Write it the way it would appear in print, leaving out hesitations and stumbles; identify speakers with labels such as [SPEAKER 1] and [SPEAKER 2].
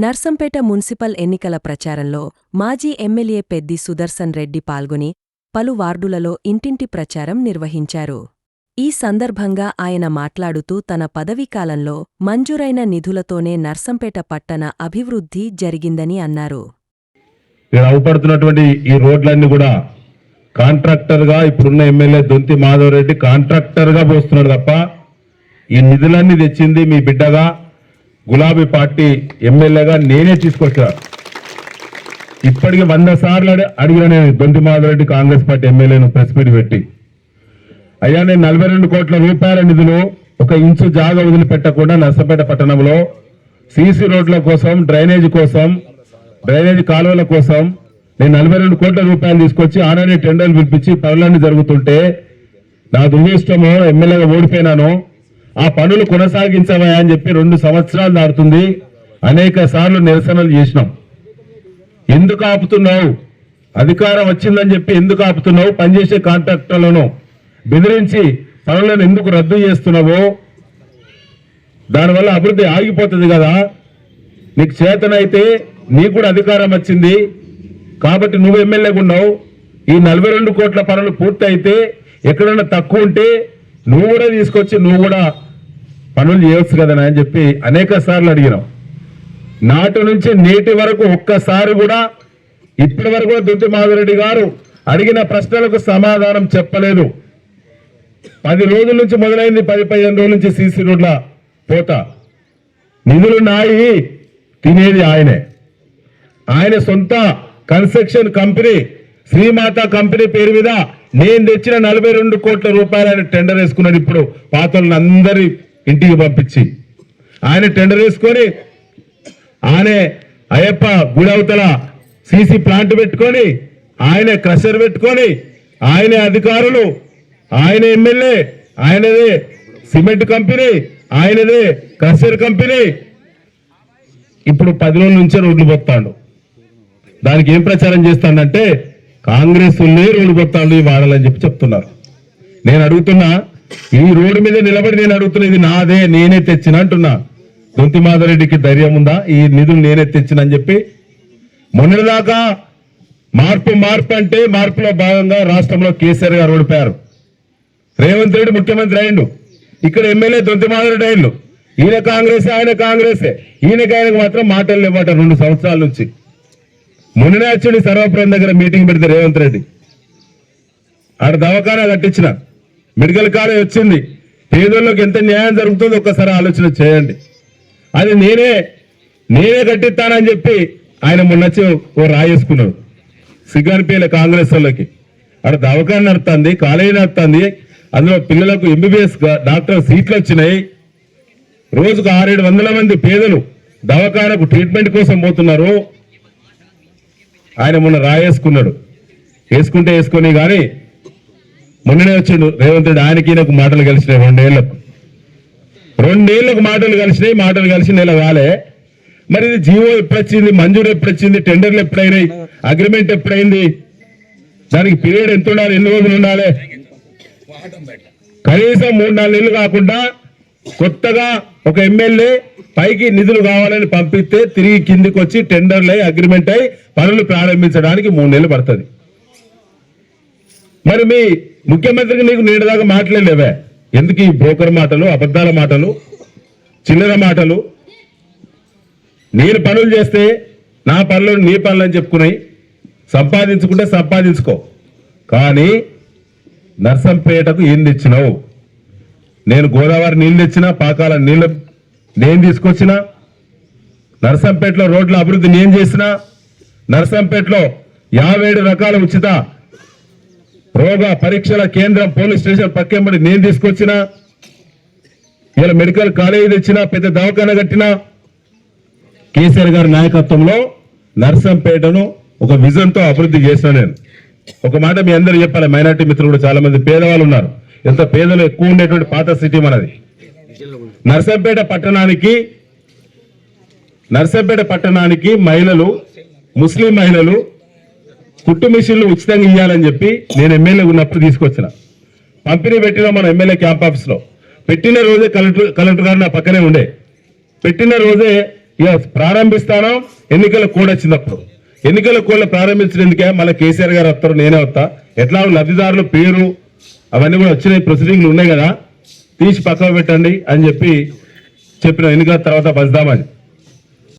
[SPEAKER 1] Narsampet municipal ఎన్నికల ప్రచారంలో మాజీ ఎమ్మెల్యే పెద్ది సుదర్శన్ రెడ్డి పాల్గొని పలు వార్డులలో ఇంటింటి ప్రచారం నిర్వహించారు. ఈ సందర్భంగా ఆయన మాట్లాడుతూ తన పదవీకాలంలో మంజూరైన నిధులతోనే నర్సంపేట పట్టణ అభివృద్ధి జరిగిందని అన్నారు.
[SPEAKER 2] అవుపడుతున్నటువంటి ఈ రోడ్లన్నీ కూడా కాంట్రాక్టర్గా ఇప్పుడున్న ఎమ్మెల్యే దొంతి మాధవరెడ్డి కాంట్రాక్టర్గా పోస్తున్నాడు తప్ప ఈ నిధులన్నీ తెచ్చింది మీ బిడ్డగా గులాబీ పార్టీ ఎమ్మెల్యేగా నేనే తీసుకొచ్చా. ఇప్పటికి 100 సార్లు అడిగిన నేను దొంతి మాధవరెడ్డి కాంగ్రెస్ పార్టీ ఎమ్మెల్యేను ప్రెస్ మీట్ పెట్టి, అయ్యా నేను 42 కోట్ల రూపాయల నిధులు ఒక ఇంచు జాగా వదిలిపెట్టకుండా నర్సంపేట పట్టణంలో సీసీ రోడ్ల కోసం, డ్రైనేజీ కాలువల కోసం నేను 42 కోట్ల రూపాయలు తీసుకొచ్చి ఆనాడే టెండర్లు పిలిపించి పనులన్నీ జరుగుతుంటే నా దుర్విష్టమో ఎమ్మెల్యేగా ఓడిపోయినాను, ఆ పనులు కొనసాగించవా అని చెప్పి 2 సంవత్సరాలు దాటుతుంది. అనేక సార్లు నిరసనలు చేసినాం. ఎందుకు ఆపుతున్నావు? అధికారం వచ్చిందని చెప్పి ఎందుకు ఆపుతున్నావు? పనిచేసే కాంట్రాక్టర్లను బెదిరించి పనులను ఎందుకు రద్దు చేస్తున్నావో? దానివల్ల అభివృద్ధి ఆగిపోతుంది కదా. నీకు చేతనైతే నీకు కూడా అధికారం వచ్చింది కాబట్టి నువ్వు ఎమ్మెల్యేగా ఉన్నావు. ఈ 42 కోట్ల పనులు పూర్తి అయితే ఎక్కడన్నా తక్కువ ఉంటే నువ్వు కూడా తీసుకొచ్చి నువ్వు కూడా పనులు చేయవచ్చు కదా అని చెప్పి అనేక సార్లు అడిగినాం. నాటి నుంచి నేటి వరకు ఒక్కసారి కూడా ఇప్పటి వరకు దొంతి మాధవరెడ్డి గారు అడిగిన ప్రశ్నలకు సమాధానం చెప్పలేదు. 10 రోజుల నుంచి మొదలైంది, 10-15 రోజుల నుంచి సీసీ రోడ్ల పోత. నిధులు నాయి, తినేది ఆయనే. ఆయన సొంత కన్స్ట్రక్షన్ కంపెనీ శ్రీమాత కంపెనీ పేరు మీద నేను తెచ్చిన 42 కోట్ల రూపాయలు ఆయన టెండర్ వేసుకున్నాడు. ఇప్పుడు పాతలను అందరి ఇంటికి పంపించి ఆయన టెండర్ వేసుకొని ఆయనే అయ్యప్ప గుడి అవతల సీసీ ప్లాంట్ పెట్టుకొని, ఆయనే క్రషర్ పెట్టుకొని, ఆయనే అధికారులు, ఆయన ఎమ్మెల్యే, ఆయనదే సిమెంట్ కంపెనీ, ఆయనదే క్రషర్ కంపెనీ. ఇప్పుడు 10 రోజుల నుంచే రోడ్లు పోతాడు. దానికి ఏం ప్రచారం చేస్తానంటే కాంగ్రెస్ రోడ్డు పోతాడు ఈ వాడాలని చెప్పి చెప్తున్నారు. నేను అడుగుతున్నా, ఈ రోడ్డు మీద నిలబడి నేను అడుగుతున్నా, ఇది నాదే, నేనే తెచ్చిన అంటున్నా. దొంతి మాధవరెడ్డికి ధైర్యం ఉందా ఈ నిధులు నేనే తెచ్చిన అని చెప్పి? మొన్నటిదాకా మార్పు అంటే మార్పులో భాగంగా రాష్ట్రంలో కేసీఆర్ గారు ఓడిపోయారు. రేవంత్ రెడ్డి ముఖ్యమంత్రి అయిండు. ఇక్కడ ఎమ్మెల్యే దొంతి మాధవరెడ్డి అయిండు. ఈయన కాంగ్రెసే, ఆయన కాంగ్రెసే. ఆయనకు మాత్రం మాటలు లేవట 2 సంవత్సరాల నుంచి. మొన్ననే వచ్చి సర్వపురం దగ్గర మీటింగ్ పెడితే రేవంత్ రెడ్డి ఆడ దవాఖానా కట్టించిన, మెడికల్ కాలేజ్ వచ్చింది. పేదోళ్ళకి ఎంత న్యాయం జరుగుతుందో ఒక్కసారి ఆలోచన చేయండి. అది నేనే కట్టిస్తానని చెప్పి ఆయన మొన్నొచ్చి ఓ రాయేసుకున్నాడు. సిగ్గానిపేల కాంగ్రెస్ వాళ్ళకి ఆడ దవాఖానా నడుతుంది, కాలేజీ నడుతుంది. అందులో పిల్లలకు ఎంబీబీఎస్ డాక్టర్ సీట్లు వచ్చినాయి. రోజుకు 600-700 మంది పేదలు దవాఖానకు ట్రీట్మెంట్ కోసం పోతున్నారు. ఆయన మొన్న రాయేసుకున్నాడు. వేసుకొని కానీ మొన్ననే వచ్చిండు రేవంత్ రెడ్డి. ఆయనకి నాకు మాటలు కలిసినాయి 2 ఏళ్లకు మాటలు కలిసి నెల కాలే. మరి ఇది జీవో ఎప్పుడొచ్చింది, మంజూరు ఎప్పుడొచ్చింది, టెండర్లు ఎప్పుడైనాయి, అగ్రిమెంట్ ఎప్పుడైంది, దానికి పీరియడ్ ఎంత ఉండాలి, ఎన్ని రోజులు ఉండాలి? కనీసం 3-4 నెలలు కాకుండా కొత్తగా ఒక ఎమ్మెల్యే పైకి నిధులు కావాలని పంపిస్తే తిరిగి కిందికి వచ్చి టెండర్లు అయి అగ్రిమెంట్ అయి పనులు ప్రారంభించడానికి 3 నెలలు పడుతుంది. మరి మీ ముఖ్యమంత్రికి నీకు నేడుదాకా మాట్లాడలేవే? ఎందుకు ఈ బ్రోకర్ మాటలు, అబద్ధాల మాటలు, చిల్లర మాటలు? నేను పనులు చేస్తే నా పనులు నీ పనులు అని చెప్పుకున్నాయి. సంపాదించుకుంటే సంపాదించుకో, కానీ నర్సంపేటకు ఏం తెచ్చినావు? నేను గోదావరి నీళ్ళు తెచ్చినా, పాకాల నీళ్ళు నేను తీసుకొచ్చినా, నర్సంపేటలో రోడ్ల అభివృద్ధి నేను చేసినా, నర్సంపేటలో 57 రకాల ఉచిత రోగ పరీక్షల కేంద్రం పోలీస్ స్టేషన్ పక్కెంబడి నేను తీసుకొచ్చినా, ఇలా మెడికల్ కాలేజీ తెచ్చినా, పెద్ద దవాఖానా కట్టినా. కేసీఆర్ గారి నాయకత్వంలో నర్సంపేటను ఒక విజన్తో అభివృద్ధి చేసిన నేను. ఒక మాట మీ అందరూ చెప్పాలి, మైనార్టీ మిత్రులు కూడా చాలా మంది పేదవాళ్ళు ఉన్నారు. ఎంత పేదలు ఎక్కువ ఉండేటువంటి పాత సిటీ మనది. నర్సంపేట పట్టణానికి మహిళలు, ముస్లిం మహిళలు కుట్టు మిషన్లు ఉచితంగా ఇవ్వాలని చెప్పి నేను ఎమ్మెల్యే ఉన్నప్పుడు తీసుకొచ్చిన. పంపిణీ పెట్టిన మన ఎమ్మెల్యే క్యాంప్ ఆఫీస్ లో పెట్టిన రోజే కలెక్టర్ గారు నా పక్కనే ఉండే. పెట్టిన రోజే ఇక ప్రారంభిస్తాను ఎన్నికల కోడ్ వచ్చినప్పుడు. ఎన్నికల కోడ్లు ప్రారంభించినందుకే మళ్ళీ కేసీఆర్ గారు వస్తారు, నేనే వస్తా. ఎట్లా లబ్ధిదారుల పేరు అవన్నీ కూడా వచ్చినాయి, ప్రొసీడింగ్లు ఉన్నాయి కదా, తీసి పక్కన పెట్టండి అని చెప్పి చెప్పిన ఎన్నికల తర్వాత బస్దామని.